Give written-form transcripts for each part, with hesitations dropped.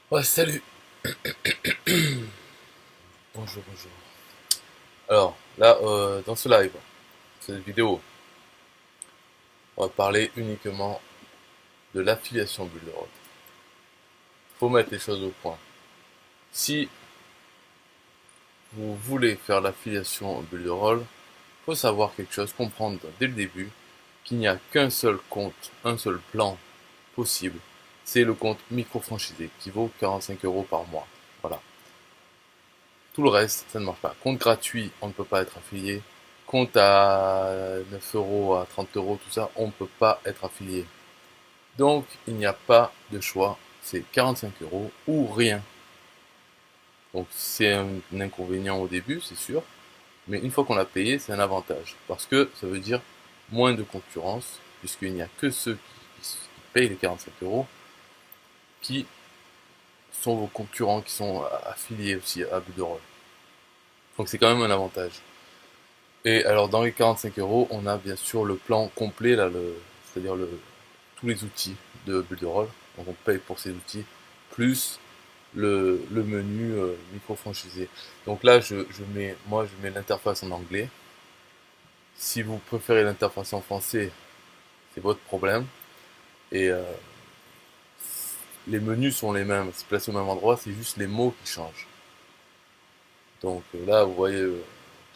Ouais, salut. Bonjour, bonjour. Alors, là, dans ce live, cette vidéo, on va parler uniquement de l'affiliation Builderall. Faut mettre les choses au point. Si vous voulez faire l'affiliation Builderall, faut savoir quelque chose, comprendre dès le début qu'il n'y a qu'un seul compte, un seul plan possible. C'est le compte micro-franchisé qui vaut 45 euros par mois. Voilà. Tout le reste, ça ne marche pas. Compte gratuit, on ne peut pas être affilié. Compte à 9 euros, à 30 euros, tout ça, on ne peut pas être affilié. Donc, il n'y a pas de choix. C'est 45 euros ou rien. Donc, c'est un inconvénient au début, c'est sûr. Mais une fois qu'on l'a payé, c'est un avantage. Parce que ça veut dire moins de concurrence, puisqu'il n'y a que ceux qui payent les 45 euros qui sont vos concurrents, qui sont affiliés aussi à Builderall. Donc, c'est quand même un avantage. Et alors dans les 45 euros, on a bien sûr le plan complet, là, c'est-à-dire tous les outils de Builderall. Donc on paye pour ces outils, plus le menu micro-franchisé. Donc là, moi, je mets l'interface en anglais. Si vous préférez l'interface en français, c'est votre problème. Et les menus sont les mêmes, c'est placé au même endroit, c'est juste les mots qui changent. Donc là, vous voyez,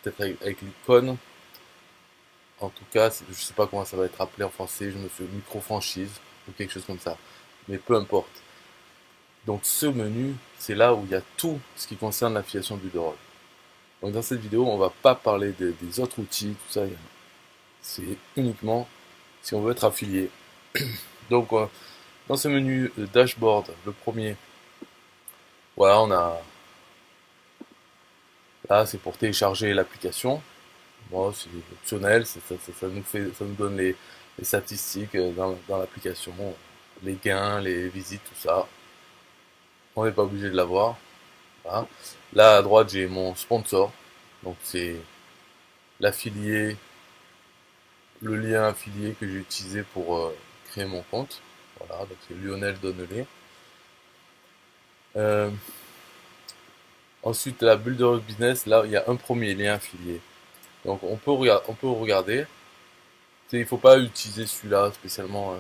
peut-être avec l'icône, en tout cas, je sais pas comment ça va être appelé en français, je me suis micro-franchise ou quelque chose comme ça. Mais peu importe. Donc ce menu, c'est là où il y a tout ce qui concerne l'affiliation Builderall. Donc dans cette vidéo, on va pas parler des autres outils, tout ça. C'est uniquement si on veut être affilié. Donc dans ce menu dashboard, le premier, voilà, on a là, c'est pour télécharger l'application. Bon, c'est optionnel, ça nous donne les statistiques dans l'application, les gains, les visites, tout ça. On n'est pas obligé de l'avoir. Voilà. Là à droite, j'ai mon sponsor. Donc c'est l'affilié, le lien affilié que j'ai utilisé pour créer mon compte. Voilà, donc c'est Lionel Donnelly. Euh, Ensuite, la Builder Business, là, il y a un premier lien affilié. Donc on peut regarder. Il ne faut pas utiliser celui-là spécialement.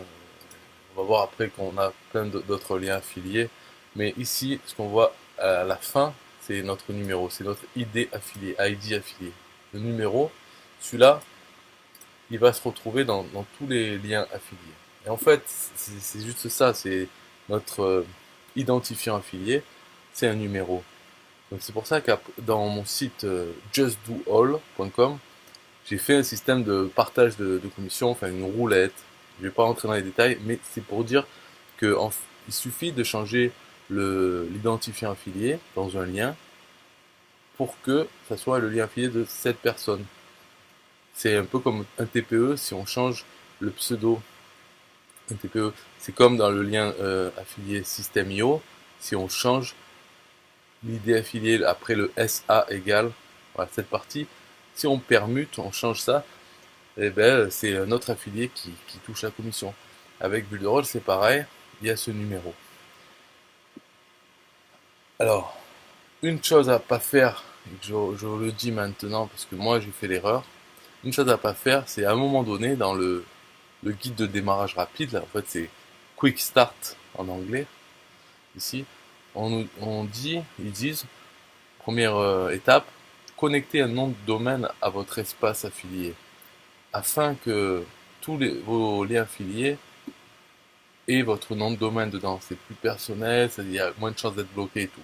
On va voir après qu'on a plein d'autres liens affiliés. Mais ici, ce qu'on voit à la fin, c'est notre numéro, c'est notre ID affilié. Le numéro, celui-là, il va se retrouver dans tous les liens affiliés. Et en fait, c'est juste ça, c'est notre identifiant affilié, c'est un numéro. Donc c'est pour ça que dans mon site justdoall.com, j'ai fait un système de partage de commissions, enfin une roulette. Je vais pas rentrer dans les détails, mais c'est pour dire que il suffit de changer l'identifiant affilié dans un lien pour que ça soit le lien affilié de cette personne. C'est un peu comme un TPE si on change le pseudo. Un TPE, c'est comme dans le lien affilié System.io, si on change l'id affilié après le SA égale, voilà, cette partie, si on permute, on change ça, et ben c'est un autre affilié qui touche la commission. Avec Builderall, c'est pareil, il y a ce numéro. Alors, une chose à pas faire, et que je le dis maintenant parce que moi j'ai fait l'erreur, une chose à pas faire, c'est à un moment donné dans le guide de démarrage rapide, là, en fait c'est Quick Start en anglais, ici, ils disent, première étape, connecter un nom de domaine à votre espace affilié, afin que vos liens affiliés aient votre nom de domaine dedans. C'est plus personnel, il y a moins de chances d'être bloqué et tout.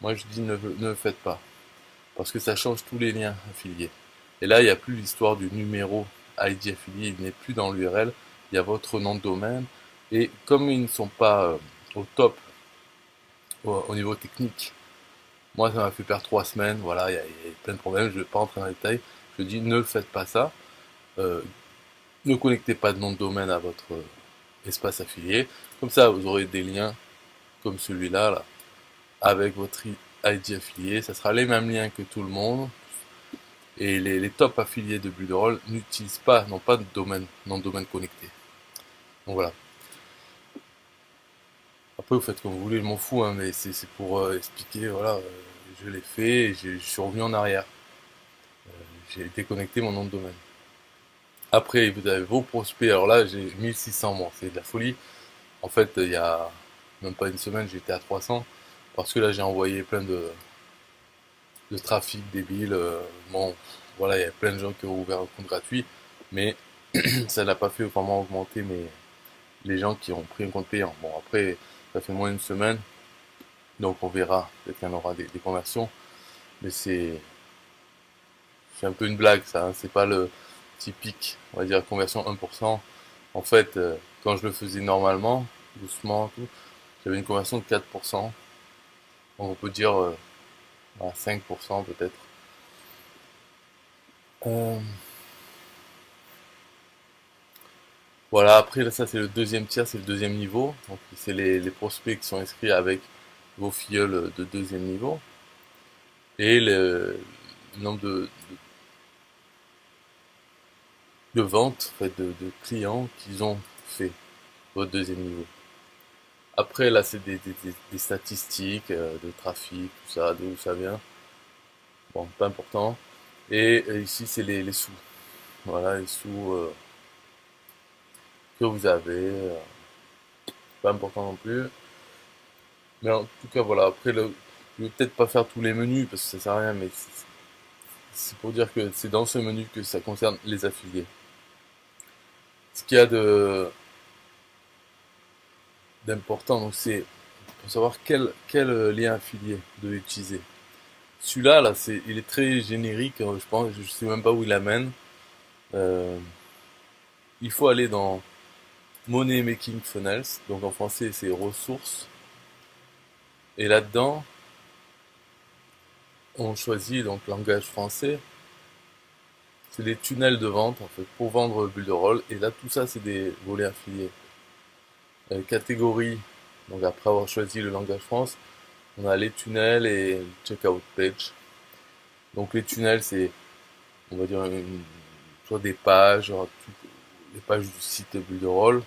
Moi je dis ne le faites pas, parce que ça change tous les liens affiliés. Et là, il n'y a plus l'histoire du numéro ID affilié, il n'est plus dans l'URL, il y a votre nom de domaine. Et comme ils ne sont pas au top au niveau technique, moi ça m'a fait perdre 3 semaines, voilà, il y a plein de problèmes, je ne vais pas rentrer dans les détails. Je dis ne faites pas ça, euh, ne connectez pas de nom de domaine à votre espace affilié. Comme ça, vous aurez des liens comme celui-là, là, avec votre ID affilié. Ça sera les mêmes liens que tout le monde. Et les top affiliés de Builderall n'utilisent pas, n'ont pas de domaine, nom de domaine connecté. Donc voilà. Après, vous faites comme vous voulez, je m'en fous, hein, mais c'est pour expliquer, voilà, je l'ai fait et je suis revenu en arrière. J'ai déconnecté mon nom de domaine. Après, vous avez vos prospects. Alors là, j'ai 1600, bon, c'est de la folie. En fait, il y a même pas une semaine, j'étais à 300 parce que là, j'ai envoyé plein de trafic débile. Bon, voilà, il y a plein de gens qui ont ouvert un compte gratuit, mais ça n'a pas fait vraiment augmenter les gens qui ont pris un compte payant. Bon, après, ça fait moins d'une semaine, donc on verra. Peut-être qu'il y en aura des conversions, mais c'est un peu une blague, ça, hein. C'est pas le typique, on va dire, conversion 1%. En fait, quand je le faisais normalement, doucement, tout, j'avais une conversion de 4%. Donc on peut dire à 5% peut-être. Euh, voilà, après là, ça c'est le deuxième tiers, c'est le deuxième niveau. Donc c'est les prospects qui sont inscrits avec vos filleuls de deuxième niveau. Et le nombre de ventes, en fait, de clients qu'ils ont fait au deuxième niveau. Après là c'est des statistiques de trafic, tout ça, d'où ça vient. Bon, pas important. Et ici c'est les sous. Voilà, les sous que vous avez. Pas important non plus. Mais en tout cas, voilà. Après, je vais peut-être pas faire tous les menus parce que ça sert à rien, mais c'est pour dire que c'est dans ce menu que ça concerne les affiliés. Ce qu'il y a d'important, donc c'est pour savoir quel lien affilié de utiliser. Celui-là, là, il est très générique, je pense, je sais même pas où il amène. Euh, il faut aller dans Money Making Funnels, donc en français c'est ressources. Et là-dedans, on choisit donc langage français. C'est des tunnels de vente en fait pour vendre bulle de rôle. Et là tout ça c'est des volets affiliés. Catégorie, donc après avoir choisi le langage France, on a les tunnels et le checkout page. Donc les tunnels c'est on va dire soit des pages, genre, les pages du site bulle de rôle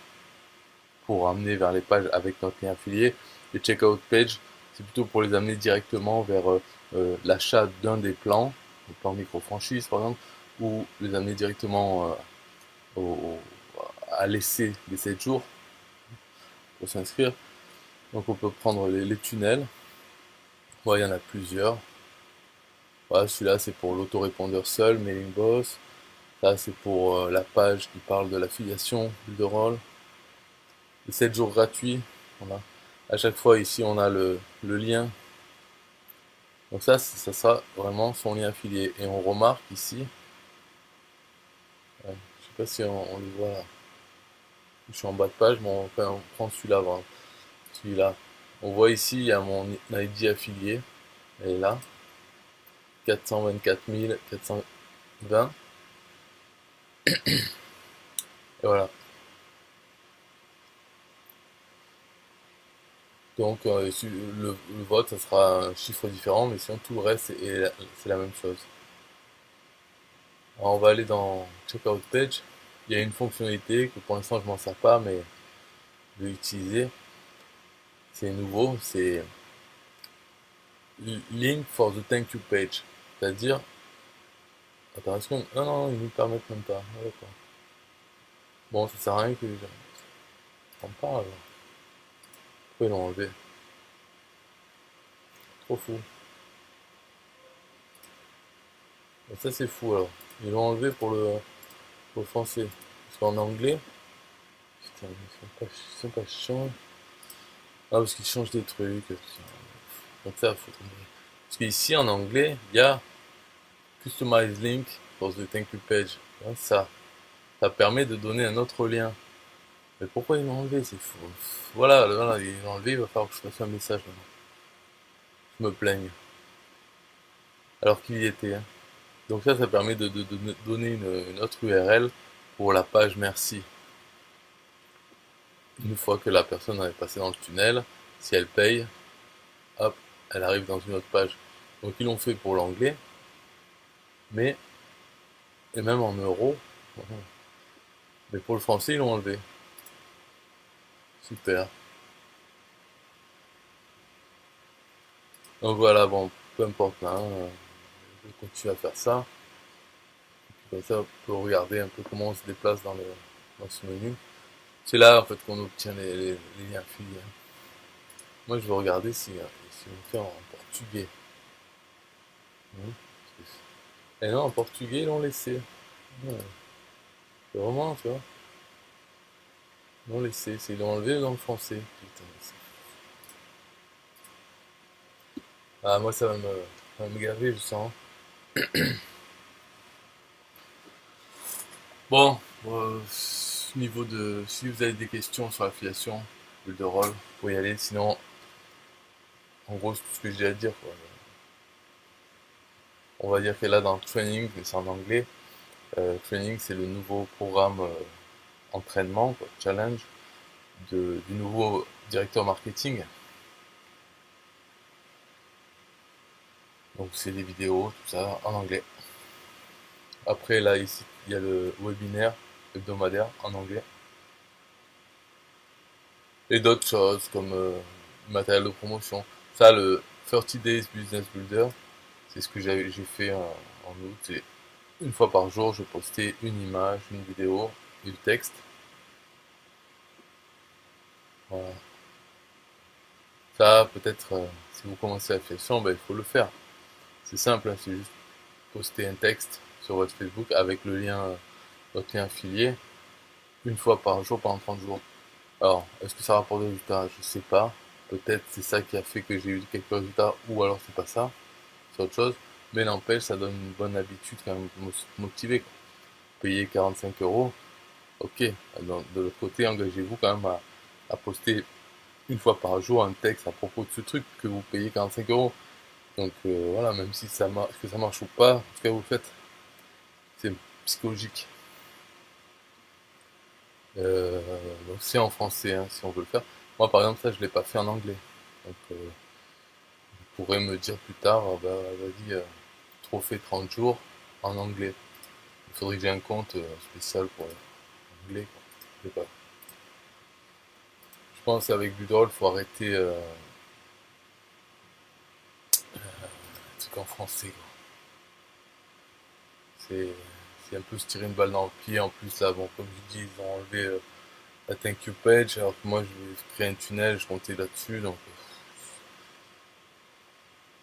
pour amener vers les pages avec notre lien affilié. Les checkout page c'est plutôt pour les amener directement vers l'achat d'un des plans, le plan micro-franchise par exemple, ou les amener directement au, à laisser les 7 jours pour s'inscrire. Donc on peut prendre les tunnels. Ouais, il y en a plusieurs. Ouais, celui-là c'est pour l'autorépondeur seul, Mailing Boss. Là c'est pour la page qui parle de l'affiliation de rôle. Les 7 jours gratuits. Voilà. À chaque fois ici on a le lien. Donc ça sera vraiment son lien affilié. Et on remarque ici, ouais, je sais pas si on le voit là. Je suis en bas de page, mais on prend celui-là. Voilà. Celui-là. On voit ici, il y a mon ID affilié. Elle est là. 424 420. Et voilà. Donc le vote, ça sera un chiffre différent, mais sinon tout le reste c'est la même chose. Alors on va aller dans Checkout Page. Il y a une fonctionnalité que pour l'instant je m'en sers pas, mais je vais utiliser. C'est nouveau, c'est Link for the Thank You Page. C'est-à-dire, attends, est-ce qu'on... Non, non, ils nous permettent même pas. Ah, d'accord. Bon, ça sert à rien que j'en parle. Pourquoi ils l'ont enlevé? Trop fou. Et ça c'est fou alors. Ils l'ont enlevé pour le français. Parce qu'en anglais, putain, ils sont pas chiants. Ah, parce qu'ils changent des trucs. Donc ça, faut tomber. Parce qu'ici en anglais, il y a Customize Link for the Thank You Page. Hein, ça permet de donner un autre lien. Mais pourquoi ils l'ont enlevé? C'est fou. Voilà, voilà, ils l'ont enlevé, il va falloir que je fasse un message maintenant. Je me plaigne. Alors qu'il y était, hein. Donc ça permet de donner une autre URL pour la page merci. Une fois que la personne est passée dans le tunnel, si elle paye, hop, elle arrive dans une autre page. Donc ils l'ont fait pour l'anglais, mais, et même en euros, mais pour le français ils l'ont enlevé. Super. Donc voilà, bon, peu importe, hein, je continue à faire ça. Comme ça, on peut regarder un peu comment on se déplace dans ce menu. C'est là en fait qu'on obtient les liens affiliés. Moi, je vais regarder si on fait en portugais. Hmm. Et non, en portugais, ils l'ont laissé. Ouais. C'est vraiment, tu vois, ils l'ont laissé. Ils l'ont enlevé dans le français. Putain, ah, moi, ça va me gaver, je sens. Bon, niveau de. Si vous avez des questions sur l'affiliation, bulle de rôle, vous pouvez y aller. Sinon, en gros, c'est tout ce que j'ai à dire, quoi. On va dire que là, dans Training, mais c'est en anglais, Training, c'est le nouveau programme entraînement, quoi, challenge, du nouveau directeur marketing. Donc, c'est des vidéos, tout ça, en anglais. Après, là, ici, il y a le webinaire hebdomadaire en anglais. Et d'autres choses comme matériel de promotion. Ça, le 30 Days Business Builder, c'est ce que j'ai fait en août. Et une fois par jour, je postais une image, une vidéo et le texte. Voilà. Ça, peut-être, si vous commencez la fiction, ben, il faut le faire. C'est simple, hein, c'est juste poster un texte sur votre Facebook avec votre lien affilié, une fois par jour pendant 30 jours. Alors, est-ce que ça rapporte des résultats? Je sais pas. Peut-être c'est ça qui a fait que j'ai eu quelques résultats, ou alors c'est pas ça, c'est autre chose. Mais n'empêche, ça donne une bonne habitude quand même de se motiver, quoi. Payer 45 euros, ok. De l'autre côté, engagez-vous quand même à poster une fois par jour un texte à propos de ce truc que vous payez 45 euros. Donc voilà, même si ça marche, que ça marche ou pas, en tout cas vous le faites. C'est psychologique. Euh, donc c'est en français, hein, si on veut le faire. Moi par exemple, ça je l'ai pas fait en anglais. Donc vous pourrez me dire plus tard, bah vas-y, trophée 30 jours en anglais. Il faudrait que j'ai un compte spécial pour l'anglais, quoi. Je sais pas. Je pense qu'avec Budroll, faut arrêter les trucs en français, quoi. C'est c'est un peu se tirer une balle dans le pied. En plus, là, bon, comme je dis, ils ont enlevé la thank you page, alors que moi, je vais créer un tunnel, je comptais là-dessus, donc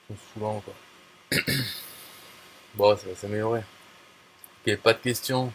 c'est foulant, quoi. Bon, ça va s'améliorer. Ok, pas de questions.